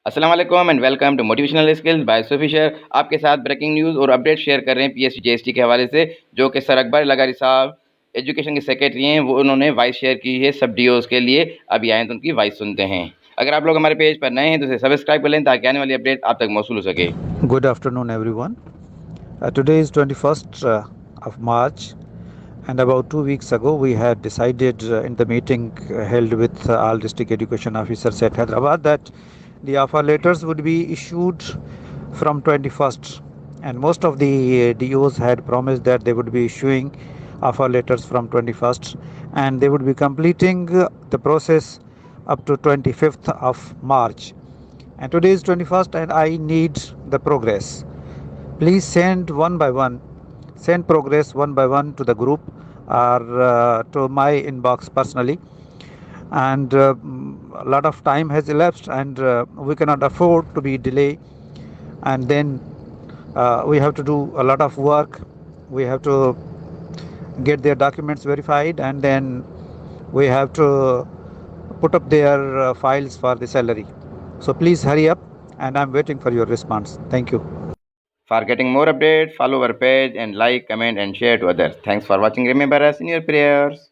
अस्सलाम वालेकुम and welcome to motivational skills by officer. आपके साथ ब्रेकिंग न्यूज़ और अपडेट शेयर कर रहे हैं PST JST के हवाले से, जो कि सर अकबर लग़ारी साहब एजुकेशन के सेक्रेटरी हैं। वो उन्होंने वॉइस शेयर की है सब DOs के लिए। अभी आए तो उनकी वॉइस सुनते हैं। अगर आप लोग हमारे पेज पर नए हैं तो इसे सब्सक्राइब कर लें ताकि आने वाली अपडेट आप तक मौसूल हो सके। Good afternoon, everyone. Today is 21st of March, and about 2 weeks ago, we had decided in the meeting held with all district education officers at Hyderabad that the offer letters would be issued from 21st, and most of the DOs had promised that they would be issuing offer letters from 21st, and they would be completing the process up to 25th of March. And today is 21st, and I need the progress. Please send progress one by one to the group or to my inbox personally. And a lot of time has elapsed, and we cannot afford to be delayed. And then we have to do a lot of work. We have to get their documents verified, and then we have to put up their files for the salary. So please hurry up, and I'm waiting for your response. Thank you. For getting more updates, follow our page and like, comment and share to others. Thanks for watching. Remember us in your prayers.